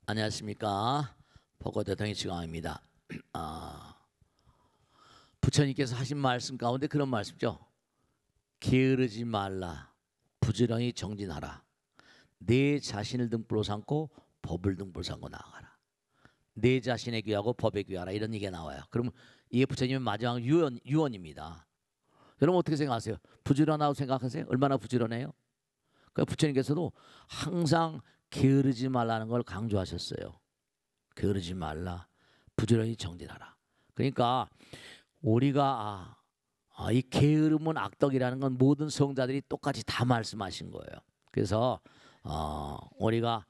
안녕하십니까. 법고대통령 지광입니다. 부처님께서 하신 말씀 가운데 그런 말씀이죠. 게으르지 말라. 부지런히 정진하라. 내 자신을 등불로 삼고 법을 등불로 삼고 나아가라. 내 자신에 귀하고 법에 귀하라. 이런 얘기가 나와요. 그러면 이게 부처님의 마지막 유언입니다. 여러분 어떻게 생각하세요? 부지런하다고 생각하세요? 얼마나 부지런해요? 그러니까 부처님께서도 항상 게으르지 말라는 걸 강조하셨어요. 게으르지 말라. 부지런히 정진하라. 그러니까 우리가 이 게으름은 악덕이라는 건 모든 성자들이 똑같이 다 말씀하신 거예요. 그래서 우리가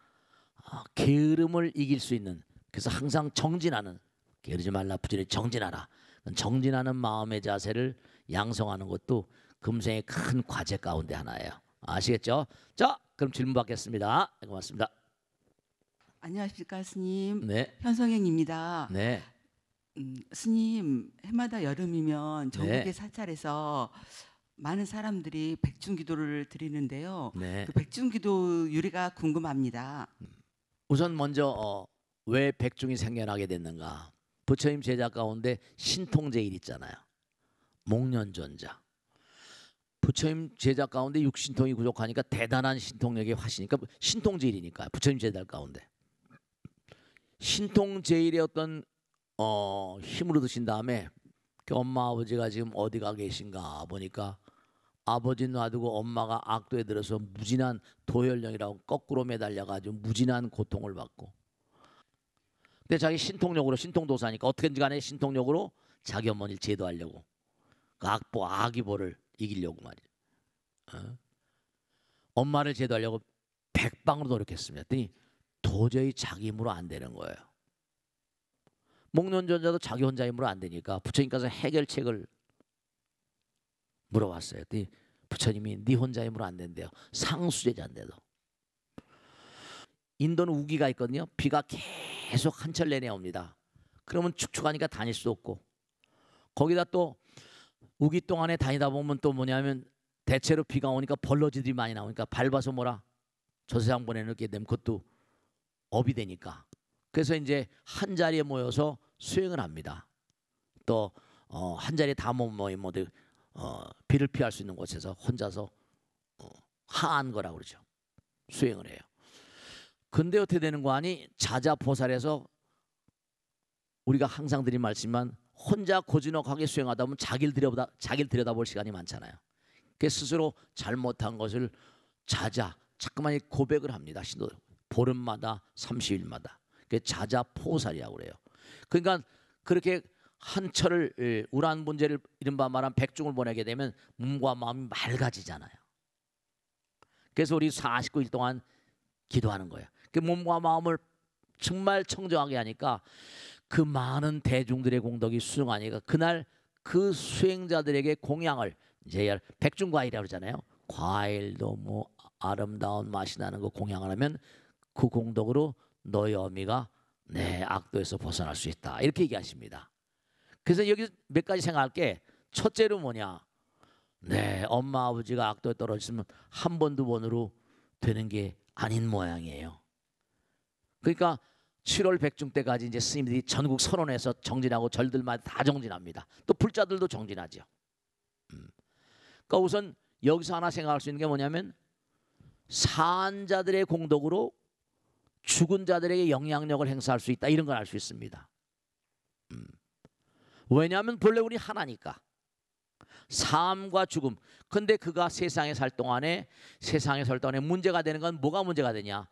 게으름을 이길 수 있는, 그래서 항상 정진하는, 게으르지 말라 부지런히 정진하라. 정진하는 마음의 자세를 양성하는 것도 금생의 큰 과제 가운데 하나예요. 아시겠죠? 자, 그럼 질문 받겠습니다. 고맙습니다. 안녕하십니까 스님. 네. 현성행입니다. 네. 스님, 해마다 여름이면 전국의 네. 사찰에서 많은 사람들이 백중기도를 드리는데요. 네. 그 백중기도 유래가 궁금합니다. 우선 먼저 왜 백중이 생겨나게 됐는가? 부처님 제자 가운데 신통제일 있잖아요. 목련존자. 부처님 제자 가운데 육신통이 부족하니까 대단한 신통력의 화신이니까 신통제일이니까 부처님 제자 가운데 신통제일의 어떤 힘으로 드신 다음에 엄마 아버지가 지금 어디가 계신가 보니까 아버지 놔두고 엄마가 악도에 들어서 무진한 도열령이라고 거꾸로 매달려가지고 무진한 고통을 받고, 근데 자기 신통력으로, 신통도사니까 어떻게든지 간에 신통력으로 자기 어머니를 제도하려고 그 악이보를 이기려고 말이에요. 엄마를 제도하려고 백방으로 노력했습니다. 그랬더니 도저히 자기 힘으로 안 되는 거예요. 목련존자도 자기 혼자 힘으로 안 되니까 부처님께서 해결책을 물어봤어요. 그랬더니 부처님이 네 혼자 힘으로 안 된대요. 상수제자인데도. 인도는 우기가 있거든요. 비가 계속 한철 내내 옵니다. 그러면 축축하니까 다닐 수 없고, 거기다 또 우기 동안에 다니다 보면 또 뭐냐면 대체로 비가 오니까 벌러지들이 많이 나오니까 밟아서 뭐라 저 세상 보내놓게 되면 그것도 업이 되니까, 그래서 이제 한 자리에 모여서 수행을 합니다. 또 한 자리에 다 모이면 비를 피할 수 있는 곳에서 혼자서 하한 거라고 그러죠. 수행을 해요. 근데 어떻게 되는 거 아니? 자자보살에서 우리가 항상 드린 말씀만 혼자 고즈넉하게 수행하다 보면 자기를 들여다볼 시간이 많잖아요. 그 스스로 잘못한 것을 자꾸만 고백을 합니다. 신도들 보름마다 30일마다. 그게 자자포살이라고 그래요. 그러니까 그렇게 한 철을 우란 문제를 이른바 말한 백중을 보내게 되면 몸과 마음이 맑아지잖아요. 그래서 우리 49일 동안 기도하는 거예요. 그 몸과 마음을 정말 청정하게 하니까 그 많은 대중들의 공덕이 수승하니까 그날 그 수행자들에게 공양을 이제 백중과일이라고 그러잖아요. 과일도 뭐 아름다운 맛이 나는 거 공양을 하면 그 공덕으로 너의 어미가 내 악도에서 벗어날 수 있다. 이렇게 얘기하십니다. 그래서 여기 몇 가지 생각할 게, 첫째로 뭐냐? 네, 엄마 아버지가 악도에 떨어졌으면 한 번, 두 번으로 되는 게 아닌 모양이에요. 그러니까 7월 백중 때까지 이제 스님들이 전국 선원에서 정진하고 절들마다 다 정진합니다. 또 불자들도 정진하죠. 그러니까 우선 여기서 하나 생각할 수 있는 게 뭐냐면 산자들의 공덕으로 죽은 자들에게 영향력을 행사할 수 있다, 이런 걸 알 수 있습니다. 왜냐하면 본래 우리 하나니까. 삶과 죽음. 근데 그가 세상에 살 동안에 문제가 되는 건 뭐가 문제가 되냐?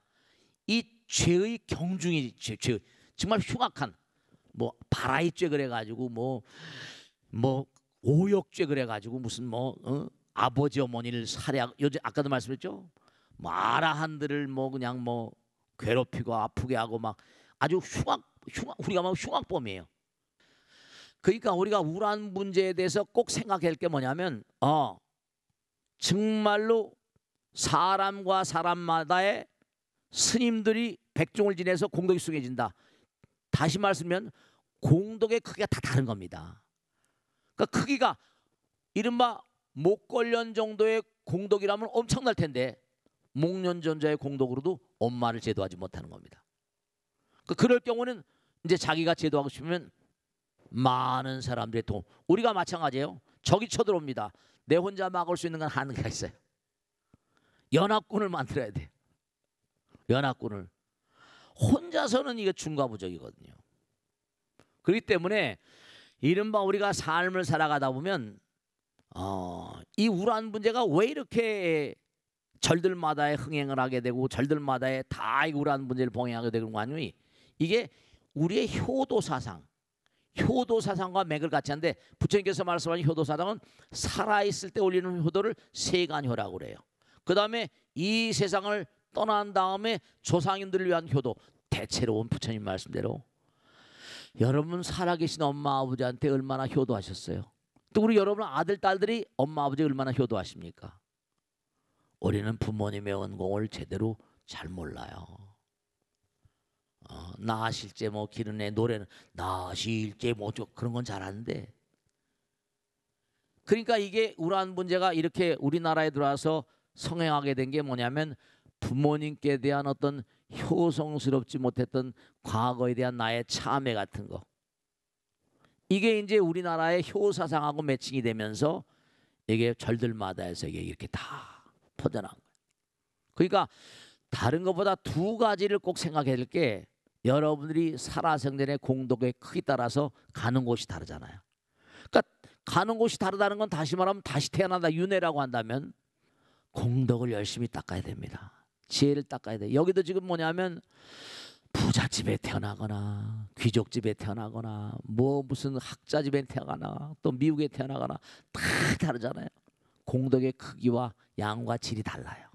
이 죄의 경중이 죄 정말 흉악한 뭐 바라이죄 그래가지고 뭐 오역죄 그래가지고 무슨 아버지 어머니를 살해하고, 요즘 아까도 말씀했죠. 뭐 아라한들을 그냥 괴롭히고 아프게 하고 막 아주 우리가 막 흉악범이에요. 그러니까 우리가 우란 문제에 대해서 꼭 생각해야 할 게 뭐냐면 정말로 사람과 사람마다의 스님들이 백종을 지내서 공덕이 수행해진다. 다시 말씀하면 공덕의 크기가 다 다른 겁니다. 그러니까 크기가 이른바 목걸련 정도의 공덕이라면 엄청날 텐데 목련존자의 공덕으로도 엄마를 제도하지 못하는 겁니다. 그럴 경우는 이제 자기가 제도하고 싶으면 많은 사람들의 도움. 우리가 마찬가지예요. 적이 쳐들어옵니다. 내 혼자 막을 수 있는 건 한계가 있어요. 연합군을 만들어야 돼요. 연합군을. 혼자서는 이게 중과부적이거든요. 그렇기 때문에 이른바 우리가 삶을 살아가다 보면 이 우란 문제가 왜 이렇게 절들마다에 흥행을 하게 되고 절들마다에 다 이 우란 문제를 봉행하게 되는 거 아니니? 이게 우리의 효도 사상과 맥을 같이 하는데 부처님께서 말씀하신 효도 사상은 살아있을 때 올리는 효도를 세간효라고 그래요. 그 다음에 이 세상을 떠난 다음에 조상님들을 위한 효도, 대체로운 부처님 말씀대로 여러분 살아계신 엄마 아버지한테 얼마나 효도하셨어요? 또 우리 여러분 아들 딸들이 엄마 아버지 얼마나 효도하십니까? 우리는 부모님의恩공을 제대로 잘 몰라요. 나실제 뭐 기른애 노래는 나실제 뭐 그런 건 잘하는데, 그러니까 이게 우란 문제가 이렇게 우리나라에 들어와서 성행하게 된 게 뭐냐면 부모님께 대한 어떤 효성스럽지 못했던 과거에 대한 나의 참회 같은 거, 이게 이제 우리나라의 효사상하고 매칭이 되면서 이게 절들마다에서 이게 이렇게 다 퍼져나간 거예요. 그러니까 다른 것보다 두 가지를 꼭 생각해야 될 게, 여러분들이 살아생전의 공덕의 크기 따라서 가는 곳이 다르잖아요. 그러니까 가는 곳이 다르다는 건 다시 말하면 다시 태어난다, 윤회라고 한다면 공덕을 열심히 닦아야 됩니다. 지혜를 닦아야 돼. 여기도 지금 뭐냐면 부잣집에 태어나거나 귀족집에 태어나거나 뭐 무슨 학자집에 태어나거나 또 미국에 태어나거나 다 다르잖아요. 공덕의 크기와 양과 질이 달라요.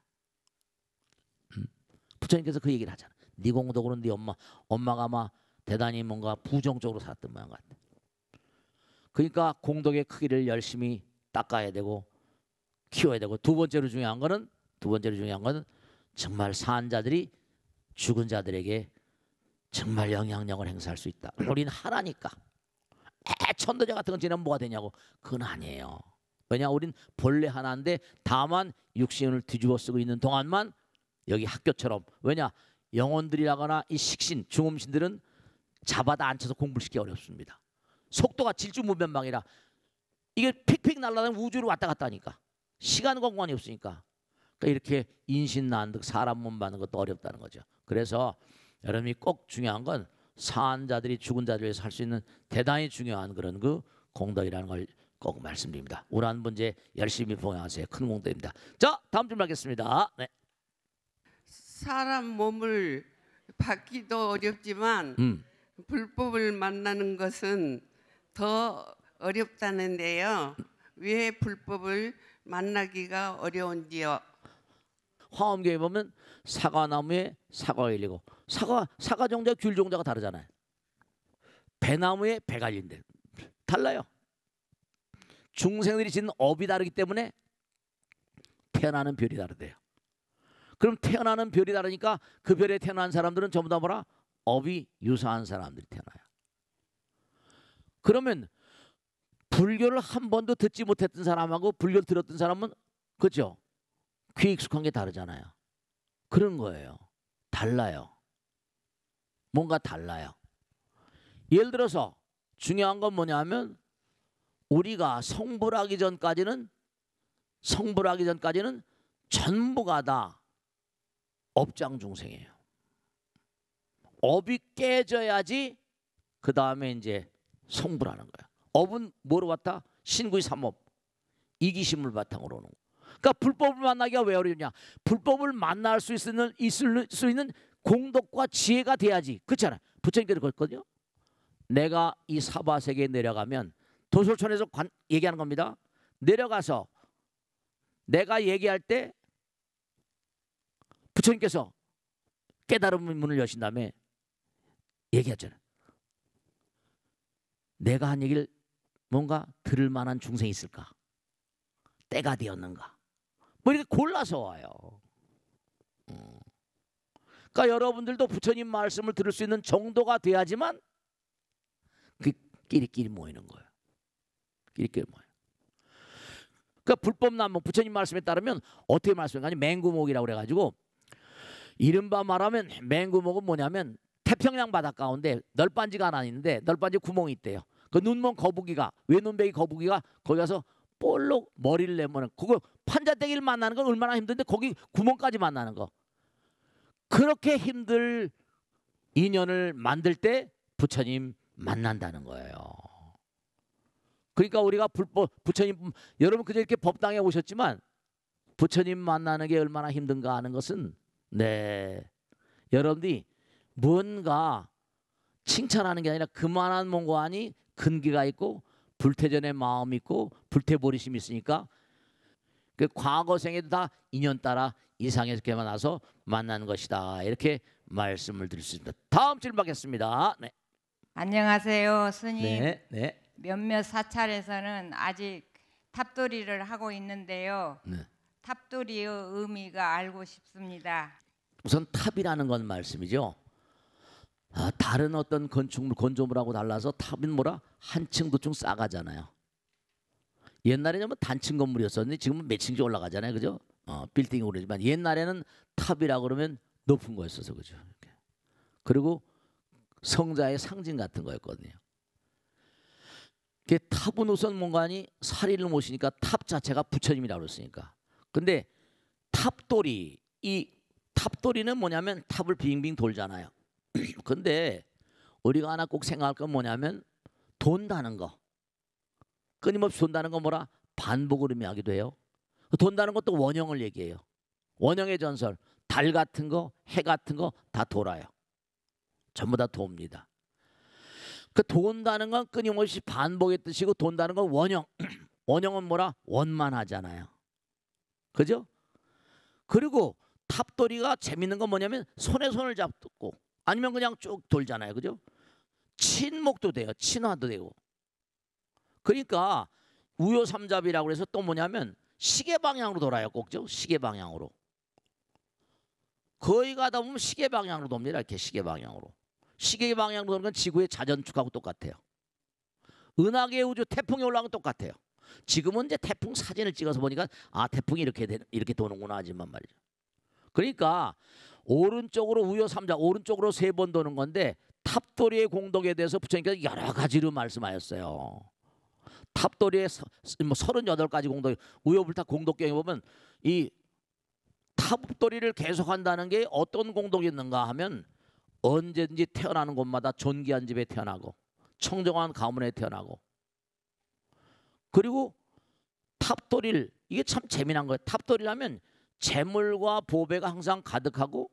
부처님께서 그 얘기를 하잖아요. 네 공덕으로는 네 엄마가 아마 대단히 뭔가 부정적으로 살았던 모양 같아. 그러니까 공덕의 크기를 열심히 닦아야 되고 키워야 되고, 두 번째로 중요한 거는 정말 산 자들이 죽은 자들에게 정말 영향력을 행사할 수 있다. 우리는 하나니까. 천도제 같은 건 지내면 뭐가 되냐고. 그건 아니에요. 왜냐, 우린 본래 하나인데 다만 육신을 뒤집어 쓰고 있는 동안만 여기 학교처럼, 왜냐, 영혼들이라거나 이 식신, 중음신들은 잡아다 앉혀서 공부를 시키기 어렵습니다. 속도가 질주무변방이라 이게 픽픽 날아다니면 우주로 왔다 갔다 하니까 시간 공간이 없으니까, 그러니까 이렇게 인신난득 사람 몸 받는 것도 어렵다는 거죠. 그래서 여러분이 꼭 중요한 건 산 자들이 죽은 자들을 위해서 할 수 있는 대단히 중요한 그런 그 공덕이라는 걸 꼭 말씀드립니다. 우란 문제 열심히 봉행하세요. 큰 공덕입니다. 자, 다음 질문 하겠습니다. 네. 사람 몸을 받기도 어렵지만 불법을 만나는 것은 더 어렵다는데요. 왜 불법을 만나기가 어려운지요? 화엄경에 보면 사과나무에 사과가 열리고, 사과 종자와 귤 종자가 다르잖아요. 배나무에 배가 열린대. 달라요. 중생들이 짓는 업이 다르기 때문에 태어나는 별이 다르대요. 그럼 태어나는 별이 다르니까 그 별에 태어난 사람들은 전부 다 뭐라? 업이 유사한 사람들이 태어나요. 그러면 불교를 한 번도 듣지 못했던 사람하고 불교를 들었던 사람은, 그렇죠? 귀에 익숙한 게 다르잖아요. 그런 거예요. 달라요. 뭔가 달라요. 예를 들어서 중요한 건 뭐냐면, 우리가 성불하기 전까지는 전부가 다 업장 중생이에요. 업이 깨져야지 그 다음에 이제 성불하는 거야. 업은 뭐로 왔다? 신구의 삼업, 이기심을 바탕으로 오는 거. 그러니까 불법을 만나기가 왜 어려우냐? 불법을 만날 수 있는 공덕과 지혜가 돼야지. 그렇잖아요. 부처님께서 그랬거든요. 내가 이 사바세계에 내려가면, 도솔천에서 얘기하는 겁니다. 내려가서 내가 얘기할 때 부처님께서 깨달음의 문을 여신 다음에 얘기했잖아요. 내가 한 얘기를 뭔가 들을 만한 중생이 있을까? 때가 되었는가? 뭐 이렇게 골라서 와요. 그러니까 여러분들도 부처님 말씀을 들을 수 있는 정도가 돼야지만 그 끼리끼리 모이는 거예요. 끼리끼리 모여요. 그러니까 불법난목, 부처님 말씀에 따르면 어떻게 말씀하냐? 맹구목이라고 그래가지고, 이른바 말하면 맹구목은 뭐냐면 태평양 바다 가운데 널빤지가 하나 있는데 널빤지 구멍이 있대요. 그 눈먼 거북이가 외눈뱅이 거북이가 거기 가서 볼록 머리를 내면 그거 판자떼기를 만나는 건 얼마나 힘든데 거기 구멍까지 만나는 거. 그렇게 힘들 인연을 만들 때 부처님 만난다는 거예요. 그러니까 우리가 부처님 여러분 그저 이렇게 법당에 오셨지만 부처님 만나는 게 얼마나 힘든가 하는 것은 여러분들이 뭔가 칭찬하는 게 아니라 그만한 몽고하니 근기가 있고 불태전의 마음이 있고 불태보리심이 있으니까 그 과거생에도 다 인연 따라 이상에서 만나서 만나는 것이다. 이렇게 말씀을 드릴 수 있습니다. 다음 질문 받겠습니다. 네. 안녕하세요, 스님. 네. 몇몇 사찰에서는 아직 탑돌이를 하고 있는데요. 네. 탑돌이의 의미가 알고 싶습니다. 우선 탑이라는 건 말씀이죠. 다른 어떤 건축물, 건조물하고 달라서 탑은 뭐라 한 층 두 층 싸가잖아요. 옛날에는 뭐 단층 건물이었었는데 지금은 몇 층씩 올라가잖아요, 그죠? 빌딩으로 그러지만 옛날에는 탑이라 그러면 높은 거였어서 그죠. 이렇게. 그리고 성자의 상징 같은 거였거든요. 탑은 우선 뭔가니 사리를 모시니까 탑 자체가 부처님이라고 그랬으니까. 근데 탑돌이 이 탑돌이는 뭐냐면 탑을 빙빙 돌잖아요. 근데 우리가 하나 꼭 생각할 건 뭐냐면 돈다는 거. 끊임없이 돈다는 거 뭐라 반복을 의미하기도 해요. 돈다는 것도 원형을 얘기해요. 원형의 전설. 달 같은 거, 해 같은 거 다 돌아요. 전부 다 돕니다. 그 돈다는 건 끊임없이 반복의 뜻이고 돈다는 건 원형. 원형은 뭐라 원만하잖아요. 그죠? 그리고 탑돌이가 재밌는 건 뭐냐면 손에 손을 잡고 아니면 그냥 쭉 돌잖아요. 그죠? 친목도 돼요. 친화도 되고. 그러니까 우요삼잡이라고 해서 또 뭐냐면 시계 방향으로 돌아요. 꼭죠? 시계 방향으로. 거의 가다 보면 시계 방향으로 돕니다. 이렇게 시계 방향으로. 시계 방향으로 도는 건 지구의 자전축하고 똑같아요. 은하계 우주 태풍이 올라오는 건 똑같아요. 지금은 이제 태풍 사진을 찍어서 보니까 태풍이 이렇게 도는구나 하지만 말이죠. 그러니까 오른쪽으로 우요삼잡 오른쪽으로 3번 도는 건데 탑돌이의 공덕에 대해서 부처님께서 여러 가지로 말씀하셨어요. 탑돌이의 38가지 공덕, 우요불타 공덕경에 보면 이 탑돌이를 계속한다는 게 어떤 공덕이 있는가 하면 언제든지 태어나는 곳마다 존귀한 집에 태어나고 청정한 가문에 태어나고 그리고 탑돌이를 이게 참 재미난 거예요. 탑돌이라면 재물과 보배가 항상 가득하고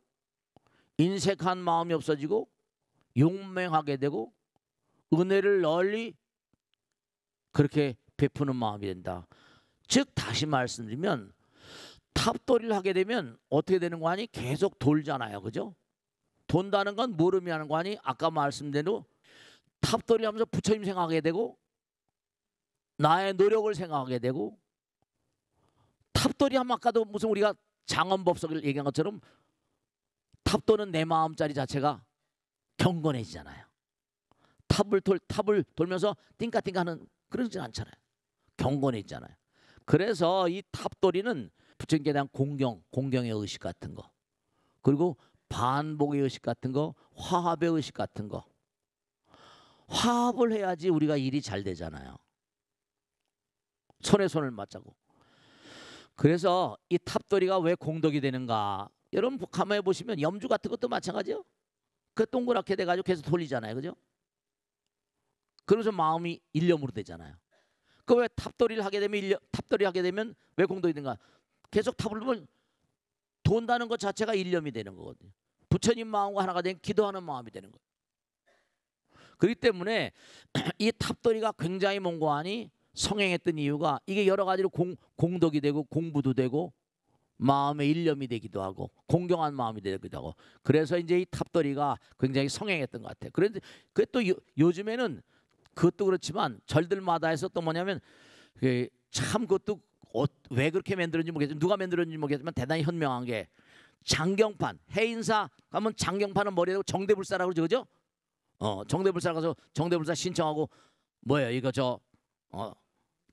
인색한 마음이 없어지고 용맹하게 되고 은혜를 널리 그렇게 베푸는 마음이 된다. 즉 다시 말씀드리면 탑돌이를 하게 되면 어떻게 되는 거 아니? 계속 돌잖아요. 그죠? 돈다는 건 뭘 의미하는 거 아니? 아까 말씀드린 대로 탑돌이 하면서 부처님 생각하게 되고 나의 노력을 생각하게 되고 탑돌이 하면 아까도 무슨 우리가 장엄법석을 얘기한 것처럼 탑도는 내 마음짜리 자체가 경건해지잖아요. 탑을 돌면서 띵까띵까 하는 그러진 않잖아요. 경건해지잖아요. 그래서 이 탑돌이는 부처님께 대한 공경의 의식 같은 거 그리고 반복의 의식 같은 거 화합의 의식 같은 거 화합을 해야지 우리가 일이 잘 되잖아요. 손에 손을 맞자고. 그래서 이 탑돌이가 왜 공덕이 되는가 여러분 가만히 보시면 염주 같은 것도 마찬가지예요. 그 동그랗게 돼가지고 계속 돌리잖아요. 그죠? 그러면서 마음이 일념으로 되잖아요. 그 왜 탑돌이를 하게 되면 탑돌이 하게 되면 왜 공덕이 되는가? 계속 탑을 보면 돈다는 것 자체가 일념이 되는 거거든요. 부처님 마음과 하나가 된 기도하는 마음이 되는 거예요. 그렇기 때문에 이 탑돌이가 굉장히 몽고하니 성행했던 이유가 이게 여러 가지로 공덕이 되고 공부도 되고 마음의 일념이 되기도 하고 공경한 마음이 되기도 하고 그래서 이제 이 탑돌이가 굉장히 성행했던 것 같아요. 그런데 그게 또 요즘에는 그것도 그렇지만 절들마다 해서 또 뭐냐면 참 그것도 왜 그렇게 만들었는지 모르겠지만 누가 만들었는지 모르겠지만 대단히 현명한 게 장경판 해인사 가면 장경판은 머리에 정대불사라고 그러죠. 정대불사 가서 정대불사 신청하고 뭐예요 이거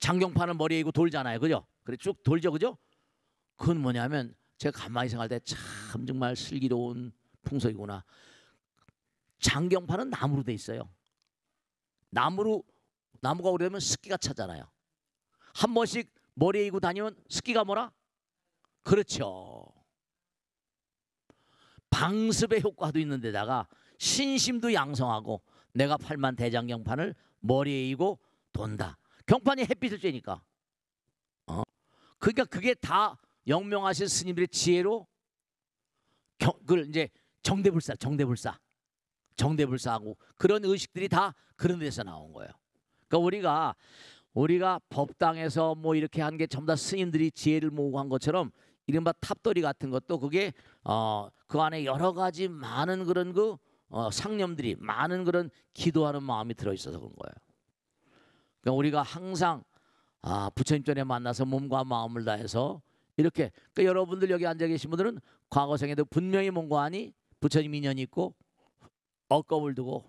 장경판은 머리에 이고 돌잖아요. 그죠? 그래 쭉 돌죠. 그죠? 그건 뭐냐면 제가 가만히 생각할 때 참 정말 슬기로운 풍속이구나. 장경판은 나무로 돼 있어요. 나무가 오래되면 습기가 차잖아요. 한 번씩 머리에 이고 다니면 습기가 뭐라? 그렇죠. 방습의 효과도 있는 데다가 신심도 양성하고 내가 팔만 대장경판을 머리에 이고 돈다. 경판이 햇빛을 쬐니까. 그러니까 그게 다 영명하신 스님들의 지혜로 그걸 이제 정대불사하고 그런 의식들이 다 그런 데서 나온 거예요. 그러니까 우리가 법당에서 뭐 이렇게 한 게 전부 다 스님들이 지혜를 모으고 한 것처럼 이른바 탑돌이 같은 것도 그게 그 안에 여러 가지 많은 그런 상념들이 많은 그런 기도하는 마음이 들어 있어서 그런 거예요. 그러니까 우리가 항상 부처님 전에 만나서 몸과 마음을 다해서 이렇게 그러니까 여러분들 여기 앉아 계신 분들은 과거 생에도 분명히 몸과 안이 부처님 인연이 있고 억겁을 두고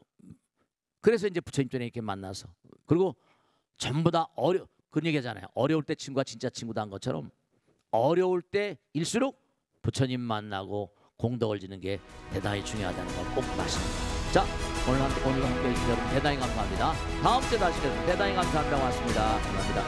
그래서 이제 부처님 전에 이렇게 만나서 그리고 전부 다 그런 얘기하잖아요. 어려울 때 친구가 진짜 친구다 한 것처럼 어려울 때일수록 부처님 만나고 공덕을 지는 게 대단히 중요하다는 걸 꼭 말씀드립니다. 자, 오늘 함께 해주신 여러분 대단히 감사합니다. 다음 주에 다시 뵙겠습니다. 대단히 감사합니다. 고맙습니다. 감사합니다.